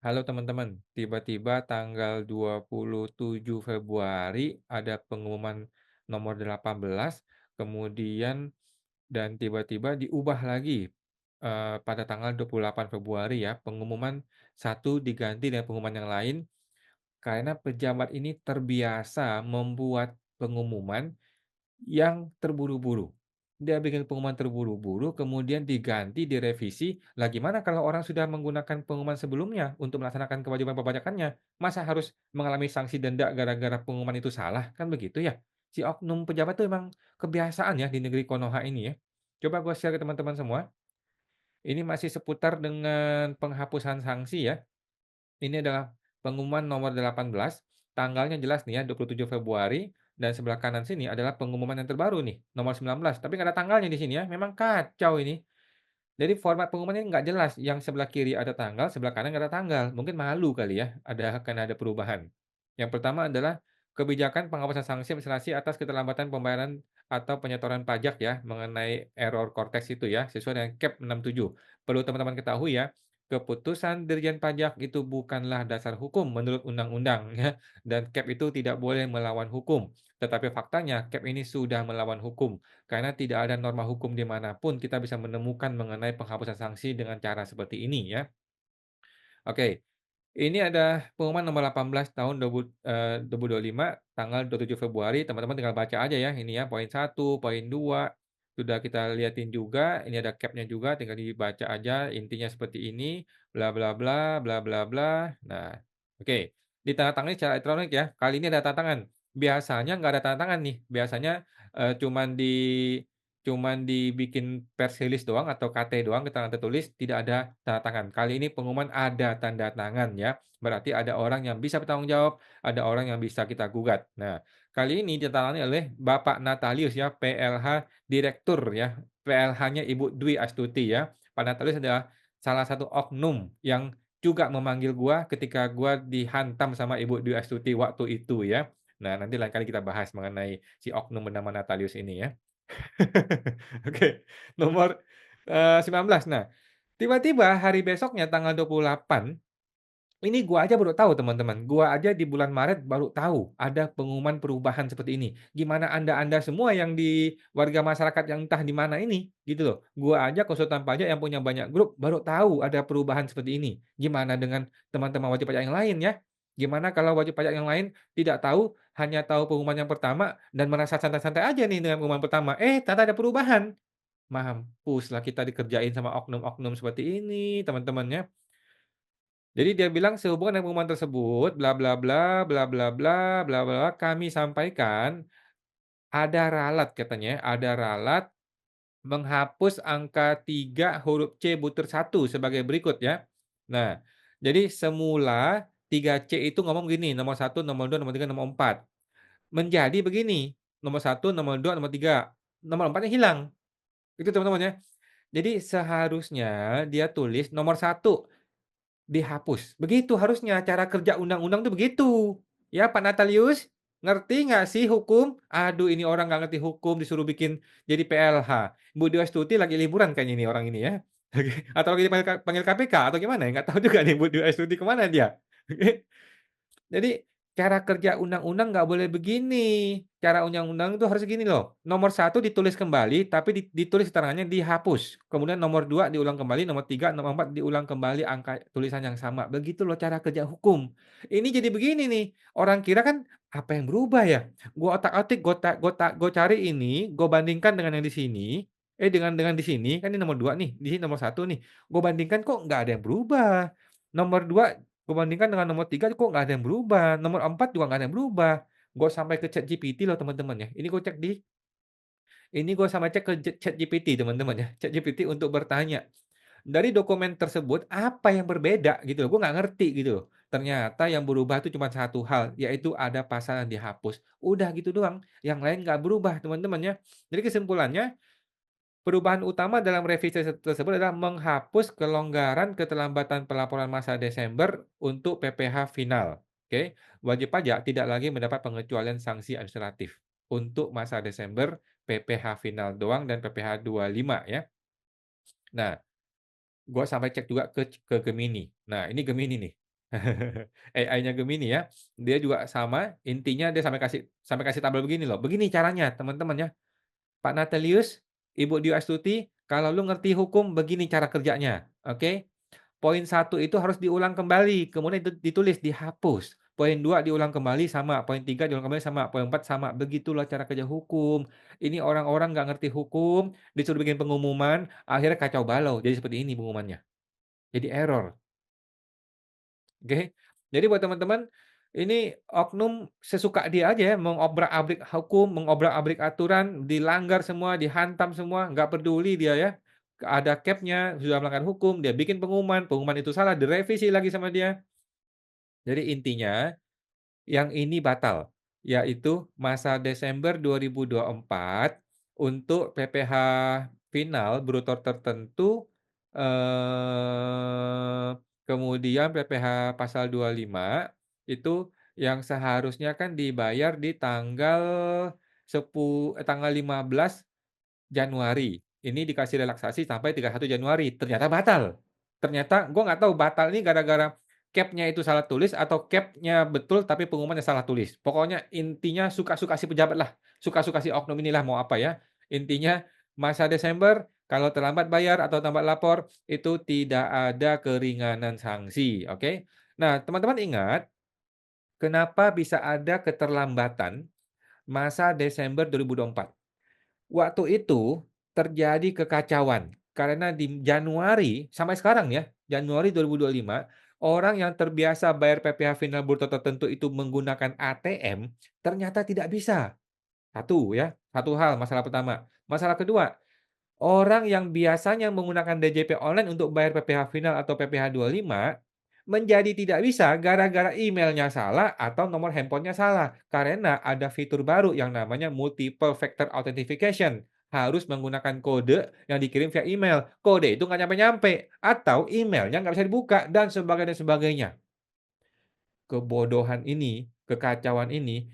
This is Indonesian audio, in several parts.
Halo teman-teman, tiba-tiba tanggal 27 Februari ada pengumuman nomor 18, kemudian dan tiba-tiba diubah lagi pada tanggal 28 Februari ya, pengumuman satu diganti dengan pengumuman yang lain karena pejabat ini terbiasa membuat pengumuman yang terburu-buru. Dia bikin pengumuman terburu-buru, kemudian diganti, direvisi. Lah gimana kalau orang sudah menggunakan pengumuman sebelumnya untuk melaksanakan kewajiban perpajakannya? Masa harus mengalami sanksi denda gara-gara pengumuman itu salah? Kan begitu ya? Si oknum pejabat itu emang kebiasaan ya di negeri Konoha ini ya. Coba gue share ke teman-teman semua. Ini masih seputar dengan penghapusan sanksi ya. Ini adalah pengumuman nomor 18, tanggalnya jelas nih ya, 27 Februari, dan sebelah kanan sini adalah pengumuman yang terbaru nih, nomor 19, tapi nggak ada tanggalnya di sini ya, memang kacau ini. Jadi format pengumumannya nggak jelas, yang sebelah kiri ada tanggal, sebelah kanan nggak ada tanggal. Mungkin malu kali ya, karena ada perubahan. Yang pertama adalah kebijakan penghapusan sanksi administrasi atas keterlambatan pembayaran atau penyetoran pajak ya, mengenai error Cortex itu ya, sesuai dengan Cap 67. Perlu teman-teman ketahui ya, keputusan Dirjen Pajak itu bukanlah dasar hukum menurut undang-undang ya, dan Cap itu tidak boleh melawan hukum. Tetapi faktanya Cap ini sudah melawan hukum. Karena tidak ada norma hukum di mana pun kita bisa menemukan mengenai penghapusan sanksi dengan cara seperti ini ya. Oke, ini ada pengumuman nomor 18 tahun 2025 tanggal 27 Februari, teman-teman tinggal baca aja ya ini ya, poin satu, poin 2 sudah kita liatin juga, ini ada capnya juga tinggal dibaca aja intinya seperti ini, bla bla bla, bla bla bla. Nah, oke, ditandatangani secara elektronik ya, kali ini ada tanda tangan. Biasanya nggak ada tanda tangan nih, biasanya, cuman dibikin press release doang atau KT doang, keterangan tertulis, tidak ada tanda tangan. Kali ini pengumuman ada tanda tangan ya, berarti ada orang yang bisa bertanggung jawab, ada orang yang bisa kita gugat. Nah, kali ini ditandatangani oleh Bapak Natalius ya, PLH Direktur ya, PLH-nya Ibu Dwi Astuti ya. Pak Natalius adalah salah satu oknum yang juga memanggil gua ketika gua dihantam sama Ibu Dwi Astuti waktu itu ya. Nah, nanti lain kali kita bahas mengenai si oknum bernama Natalius ini ya. Oke, nomor, 19. Nah, tiba-tiba hari besoknya tanggal 28, ini gua aja baru tahu teman-teman, gua aja di bulan Maret baru tahu ada pengumuman perubahan seperti ini. Gimana Anda-Anda semua yang di warga masyarakat yang entah di mana ini, gitu loh. Gua aja konsultan pajak yang punya banyak grup baru tahu ada perubahan seperti ini. Gimana dengan teman-teman wajib pajak yang lain ya? Gimana kalau wajib pajak yang lain tidak tahu, hanya tahu pengumuman yang pertama dan merasa santai-santai aja nih dengan pengumuman pertama, ternyata ada perubahan. Mampuslah kita dikerjain sama oknum-oknum seperti ini teman-teman ya. Jadi dia bilang sehubungan dengan pengumuman tersebut bla bla bla, bla bla bla, bla bla, kami sampaikan ada ralat katanya, ada ralat menghapus angka 3 huruf C butir satu sebagai berikut ya. Nah, jadi semula 3C itu ngomong gini, nomor satu, nomor 2, nomor 3, nomor 4. Menjadi begini, nomor satu, nomor 2, nomor 3, nomor 4-nya hilang. Itu teman-teman ya. Jadi seharusnya dia tulis nomor satu dihapus. Begitu harusnya cara kerja undang-undang tuh begitu. Ya Pak Natalius, ngerti nggak sih hukum? Aduh ini orang nggak ngerti hukum disuruh bikin jadi PLH. Bu Dewastuti lagi liburan kayaknya ini orang ini ya. Atau lagi dipanggil panggil KPK atau gimana ya, nggak tahu juga nih Bu Dewastuti ke mana dia. Jadi, cara kerja undang-undang nggak boleh begini. Cara undang-undang itu harus gini loh, nomor satu ditulis kembali, tapi ditulis keterangannya dihapus. Kemudian nomor 2 diulang kembali, nomor 3 nomor 4 diulang kembali angka tulisan yang sama. Begitu loh cara kerja hukum. Ini jadi begini nih, orang kira kan, apa yang berubah ya? Gua otak-atik, gua cari ini, gua bandingkan dengan yang di sini, dengan di sini, kan ini nomor 2 nih, di sini nomor satu nih. Gua bandingkan kok nggak ada yang berubah. Nomor 2 gua bandingkan dengan nomor 3 kok nggak ada yang berubah, nomor 4 juga nggak ada yang berubah. Gua sampai ke ChatGPT loh teman-teman ya, ini gua sampai cek ke ChatGPT teman-teman ya, ChatGPT untuk bertanya, dari dokumen tersebut apa yang berbeda gitu loh, gua nggak ngerti gitu loh. Ternyata yang berubah itu cuma satu hal, yaitu ada pasal yang dihapus. Udah gitu doang, yang lain nggak berubah teman-teman ya. Jadi kesimpulannya, perubahan utama dalam revisi tersebut adalah menghapus kelonggaran keterlambatan pelaporan masa Desember untuk PPh final. Oke, wajib pajak tidak lagi mendapat pengecualian sanksi administratif untuk masa Desember, PPh final doang dan PPh 25 ya. Nah, gua sampai cek juga ke Gemini. Nah, ini Gemini nih. AI-nya Gemini ya, dia juga sama, intinya dia sampai kasih tabel begini loh, "Begini caranya teman-teman ya, Pak Natalius, Ibu Dwi Astuti, kalau lu ngerti hukum begini cara kerjanya, oke? Poin satu itu harus diulang kembali, kemudian itu ditulis, dihapus. Poin 2 diulang kembali sama, poin 3 diulang kembali sama, poin 4 sama. Begitulah cara kerja hukum. Ini orang-orang nggak ngerti hukum, disuruh bikin pengumuman, akhirnya kacau balau. Jadi seperti ini pengumumannya. Jadi error, oke. Jadi buat teman-teman, ini oknum sesuka dia aja ya, mengobrak-abrik hukum, mengobrak-abrik aturan, dilanggar semua, dihantam semua, nggak peduli dia ya. Ada cap-nya, sudah melanggar hukum, dia bikin pengumuman, pengumuman itu salah, direvisi lagi sama dia. Jadi intinya, yang ini batal, yaitu masa Desember 2024 untuk PPh final bruto tertentu, kemudian PPh pasal 25 itu yang seharusnya kan dibayar di tanggal 15 Januari. Ini dikasih relaksasi sampai 31 Januari, ternyata batal. Ternyata gua nggak tahu batal ini gara-gara cap-nya itu salah tulis atau cap-nya betul tapi pengumumannya salah tulis. Pokoknya intinya suka-suka si pejabat lah, suka-suka si oknum inilah mau apa ya. Intinya masa Desember kalau terlambat bayar atau terlambat lapor itu tidak ada keringanan sanksi, oke. Nah, teman-teman ingat kenapa bisa ada keterlambatan masa Desember 2024? Waktu itu terjadi kekacauan, karena di Januari sampai sekarang ya, Januari 2025, orang yang terbiasa bayar PPh final bruto tertentu itu menggunakan ATM, ternyata tidak bisa. Satu ya, satu hal masalah pertama. Masalah kedua, orang yang biasanya menggunakan DJP online untuk bayar PPh final atau PPh 25, menjadi tidak bisa gara-gara emailnya salah atau nomor handphonenya salah. Karena ada fitur baru yang namanya multiple factor authentication. Harus menggunakan kode yang dikirim via email. Kode itu nggak nyampe-nyampe, atau emailnya nggak bisa dibuka, dan sebagainya dan sebagainya. Kebodohan ini, kekacauan ini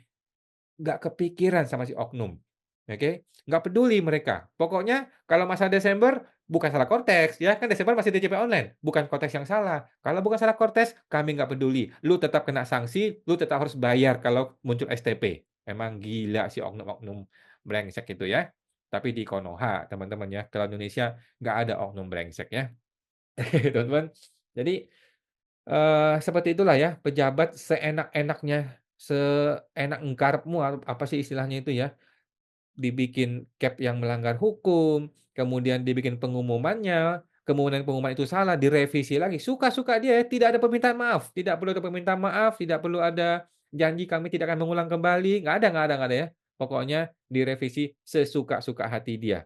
nggak kepikiran sama si oknum, oke? Nggak peduli mereka. Pokoknya kalau masa Desember, bukan salah konteks ya, kan Desember masih DJP online, bukan konteks yang salah. Kalau bukan salah konteks, kami nggak peduli. Lu tetap kena sanksi, lu tetap harus bayar kalau muncul STP. Emang gila si oknum-oknum brengsek itu ya. Tapi di Konoha teman-teman ya, kalau Indonesia nggak ada oknum brengsek ya, teman-teman. Jadi seperti itulah ya, pejabat seenak-enaknya, seenak engkarepmu, apa sih istilahnya itu ya, dibikin cap yang melanggar hukum, kemudian dibikin pengumumannya, kemudian pengumuman itu salah, direvisi lagi, suka-suka dia ya, tidak ada permintaan maaf, tidak perlu ada permintaan maaf, tidak perlu ada janji kami tidak akan mengulang kembali, nggak ada ya. Pokoknya direvisi sesuka-suka hati dia.